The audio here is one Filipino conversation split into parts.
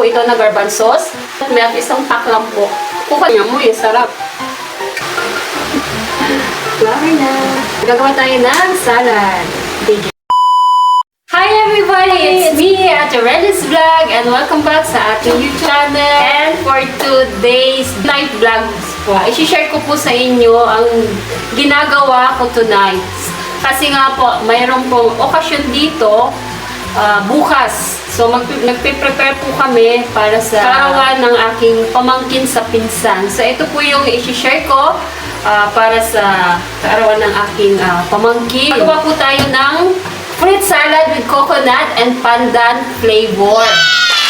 po ito na garbanzos. May isang pack lang po. Kuha niya mo, sarap. Flour na. Gagawa tayo ng salad. Hi everybody! It's me, Ate Redis Vlog, and welcome back sa ating YouTube channel. And for today's night vlogs po, i-share ko po sa inyo ang ginagawa ko tonight. Kasi nga po, mayroon pong okasyon dito bukas. So nagpe-prepare po kami para sa karawan ng aking pamangkin sa pinsan. So ito po yung i-share ko para sa karawan ng aking pamangkin. Magawa po tayo ng fruit salad with coconut and pandan flavor.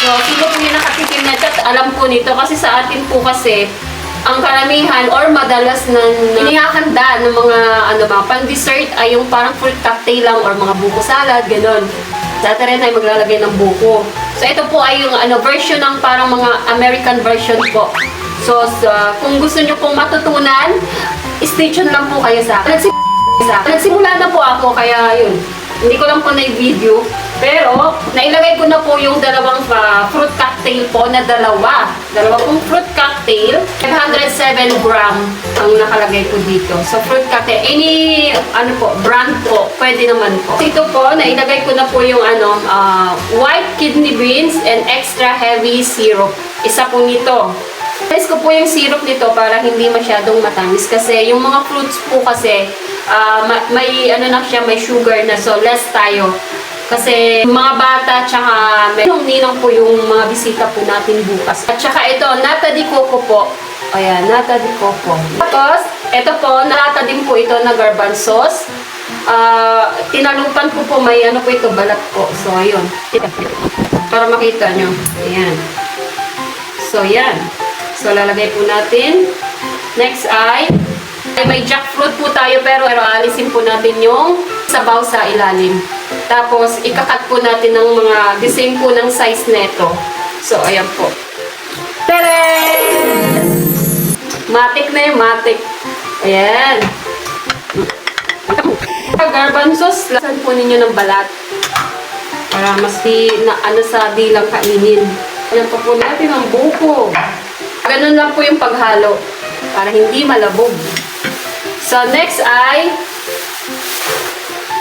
So, sino po yung nakatikim na ito at alam po nito kasi sa atin po kasi ang karamihan or madalas ng inihahanda ng mga pan-dessert ay yung parang fruit cocktail lang or mga buko salad, gano'n. Sa atin rin ay maglalagay ng buko. So, ito po ay yung version ng parang mga American version po. So, kung gusto nyo pong matutunan, stay tuned lang po kayo sa akin. Nagsimula na po ako, kaya yun. Hindi ko lang po na-video, pero nailagay ko na po yung dalawang fruit cocktail po na dalawa pong fruit cocktail. 507 gram ang nakalagay po dito. So, fruit cocktail, any brand po, pwede naman po. Ito po, nailagay ko na po yung white kidney beans and extra heavy syrup. Isa po nito. Guys ko po yung syrup nito para hindi masyadong matamis kasi yung mga fruits po kasi may may sugar na, so less tayo. Kasi mga bata tsaka ninong po yung mga bisita po natin bukas. At tsaka ito, nata di coco po. Ayan, nata di coco. Tapos, ito po, nata din po ito na garbanzos. Tinalupan ko po, may po ito, balat po. So, ayun. Para makita nyo. Ayan. So, yan. So, lalagay po natin. Next ay may jackfruit po tayo pero alisin po natin yung sabaw sa ilalim. Tapos, ikakat po natin ng the same po ng size neto. So, ayan po. Tadaan! Matik na yung matik. Ayan. Garbanzos, lasan po ninyo ng balat. Para mas sa dilang kainin. Ayan pa po natin ang buko. Ganun lang po yung paghalo para hindi malabog. So, next ay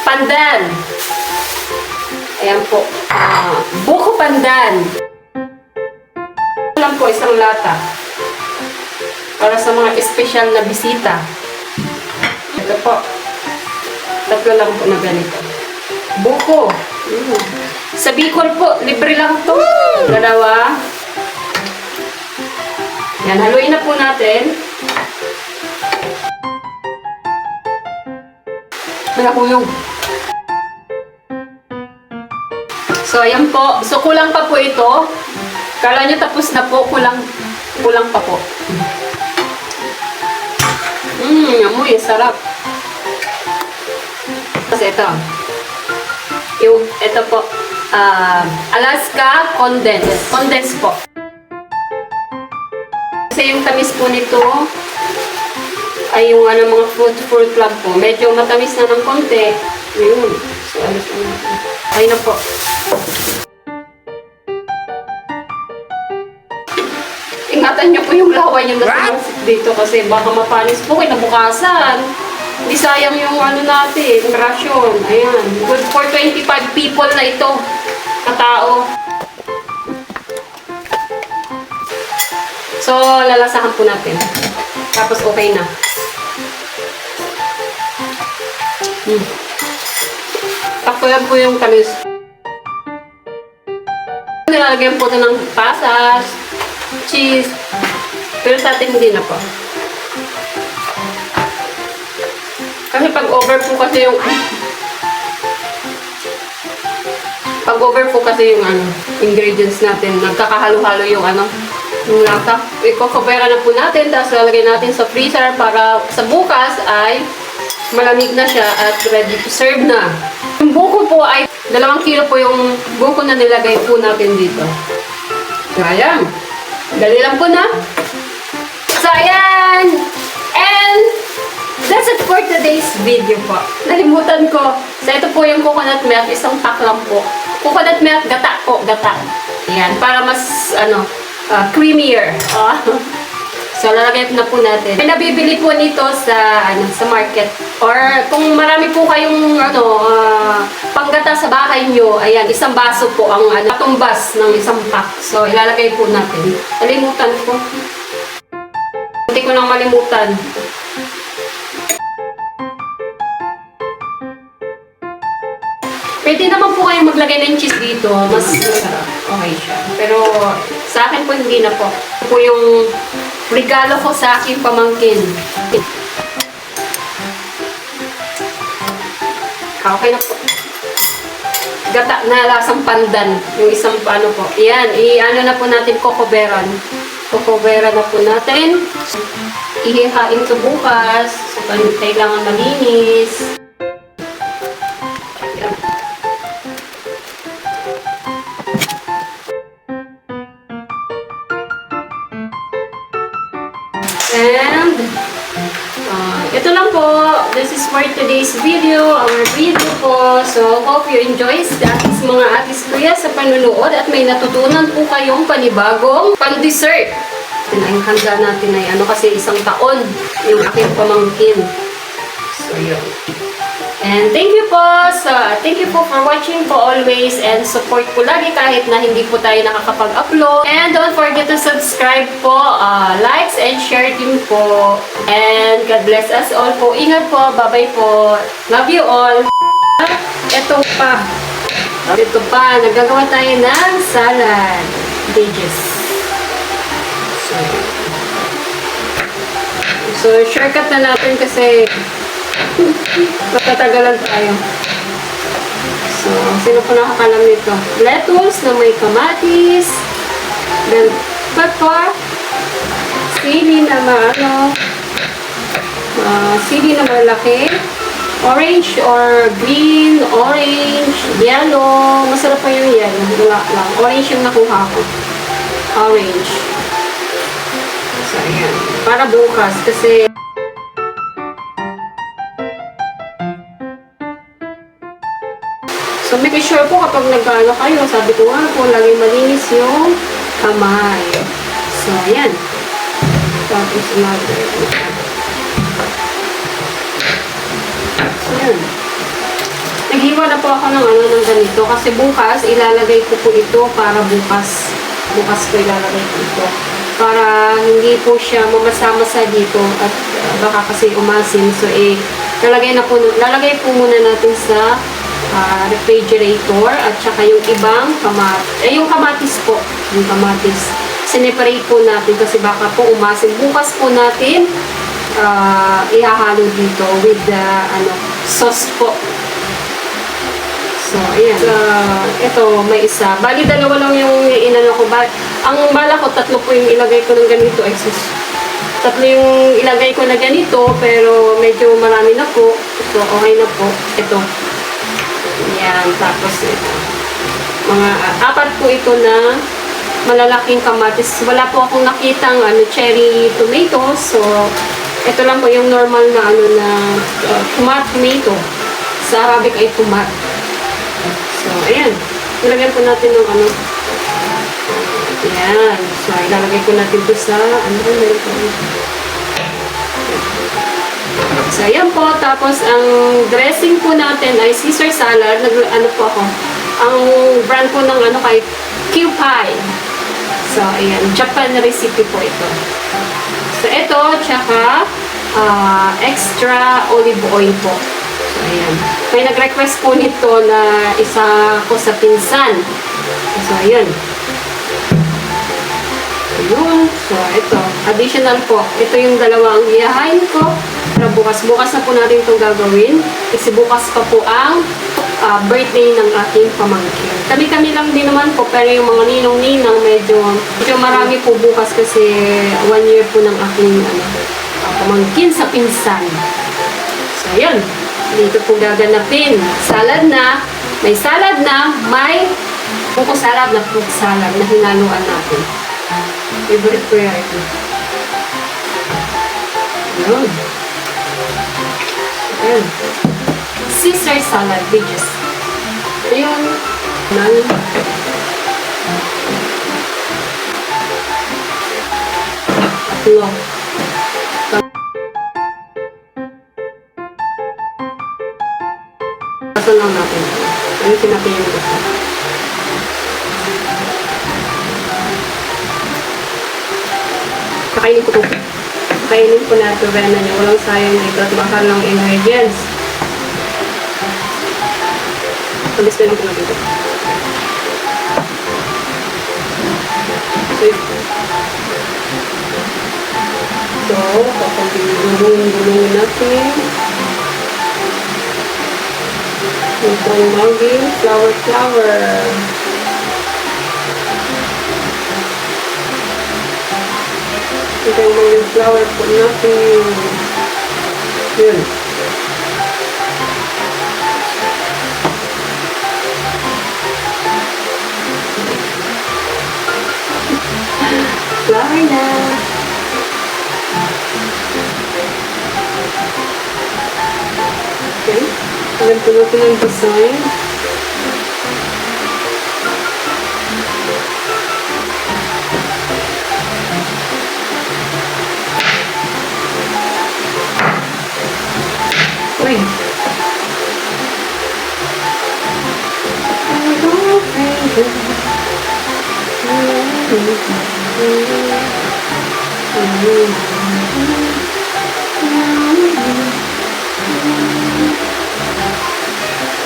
pandan. Ayan po. Buko pandan. Ito lang po, isang lata. Para sa mga espesyal na bisita. Ito po. Tatlo lang po na ganito. Buko. Sa Bicol po, libre lang to. Dalawa. Yan, haluin na po natin. Malakuyog. So, ayan po. So, kulang pa po ito. Kala nyo tapos na po. Kulang pa po. Amoy, sarap. Tapos ito. Ito po. Alaska Condensed. Condensed po. Kasi yung tamis po nito ay yung mga fruit lang po. Medyo matamis na ng konti. Yun. So, ay na po. Ingatan nyo po yung laway yung nasa dito kasi baka mapanis po kinabukasan. Hindi sayang yung natin, rasyon. Ayan. Good for 25 people na ito. Katao. So, lalasahan po natin. Tapos, okay na. Takpuyan po yung tamis. Nilalagyan po ito ng pasas, cheese. Pero sa atin hindi na po. Kasi pag-over po kasi yung ingredients natin, nagkakahalo-halo yung yung lasa. Ikokopera na po natin, tapos lalagay natin sa freezer para sa bukas ay malamig na siya at ready to serve na. Yung buko po ay 2 kilo po yung buko na nilagay po natin dito. So, ayan. Dali lang po na. So, ayan. And that's it for today's video po. Nalimutan ko. So, ito po yung coconut milk. Isang pack lang po. Coconut milk, gata po. Gata. Ayan, para mas, creamier. So, lalagay na po natin. May nabibili po nito sa, sa market. Or, kung marami po kayong, panggata sa bahay nyo, ayan, isang baso po ang, katumbas ng isang pack. So, ilalagay po natin. Nalimutan ko. Hindi ko nang malimutan. Pwede naman po kayong maglagay ng cheese dito. Mas masarap. Okay siya. Pero, sa akin po, hindi na po. Ito po yung regalo ko sa aking pamangkin. Okay na po. Gata na lasang pandan. Yung isang paano po. Yan. I-ano na po natin kokoberan. Kokoberan na po natin. Ihihain ito bukas. So, kailangan malinis. Yan. And, ito lang po. This is for today's video. Our video po. So, hope you enjoy sa mga atis kuya sa panunood at may natutunan po kayong panibagong pan-dessert. Ang handa natin ay kasi isang taon yung aking pamangkin. So, yun. And thank you po. So, thank you po for watching po always and support po lagi kahit na hindi po tayo nakakapag-upload. And don't forget to subscribe po, likes and share din po. And God bless us all po. Ingat po. Bye-bye po. Love you all. Ito pa. Nagagawa tayo ng salad. Pages. So, shortcut na natin kasi matatagalan tayo. So, sino po nakakalam nito? Lettuce na may kamatis, then pepper, sili na sili na malaki, orange or green, orange, yellow, masarap pa yung yellow, wala lang. Orange yung nakuha ko. Orange. So, ayan. Para bukas kasi so, make sure po kapag nag-ano kayo, sabi ko nga po, laging malinis yung kamay. So, ayan. Tapos, another. So, ayan. Naghiwa na po ako ng ganito kasi bukas, ilalagay ko po ito para bukas. Bukas ko ilalagay ko ito. Para hindi po siya mamasa-masa dito at baka kasi umasin. So, lalagay po muna natin sa refrigerator at saka yung ibang yung kamatis po. Yung kamatis. Sineparate po natin kasi baka po umasin. Bukas po natin ihahalo dito with the sauce po. So, ayan. Ito, may isa. Bali, dalawa lang yung inano ko. Ang bala ko, tatlo po yung ilagay ko ng ganito. Tatlo yung ilagay ko na ganito, pero medyo marami na po. So, okay na po. Ito. Ayan. Tapos, ito. Mga apat po ito na malalaking kamatis. Wala po akong nakitang cherry tomatoes. So, ito lang po yung normal na tomato. Sa Arabic ay tomat. So, ayan. Ilagyan po natin ng ayan. So, ilalagay po natin ito sa so, ayan po. Tapos, ang dressing po natin ay Caesar salad. Po ako. Ang brand po ng kay Kewpie. So, ayan. Japan recipe po ito. So, ito, tsaka extra olive oil po. So, ayan. May nag-request po nito na isa ko sa pinsan. So, ayan. Ayun. So, ito. Additional po. Ito yung dalawang iyahain ko. Para bukas. Bukas na po natin itong gagawin. Kasi bukas pa po ang birthday ng aking pamangkin. Kami-kami lang din naman po. Pero yung mga ninong-ninang medyo marami po bukas kasi 1 year po ng aking pamangkin sa pinsan. So, ayan. Dito po gaganapin. Salad na. May salad na. May buko salad na fruit salad na hinaluan natin. Favorite ko yan ito. Ayan. Ayan. Caesar salad. Digest. Ayan. tatlo. Kaso lang natin. Ayusin natin yung gusto. Kakainin ko po. Kakainin po natin Rena niya. Walang sayang dito at mahal ng ingredients. Pag-spell ko na dito. So, kapag gulong-gulong natin itong maging flower. Itong maging flower po natin. Yun. Flower na. Okay. Alam ko natin ang design. Uy.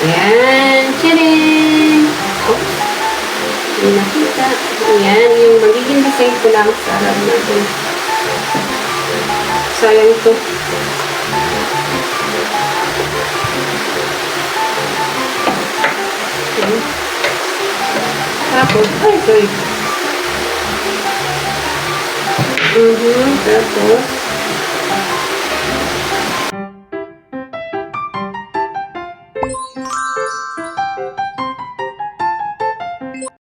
Ayan, tcharin! Oh, hindi nakita. Ayan, yung magiging design ko lang sa harap natin. Sayang ito. Okay. Tapos, ay, sorry. Tapos,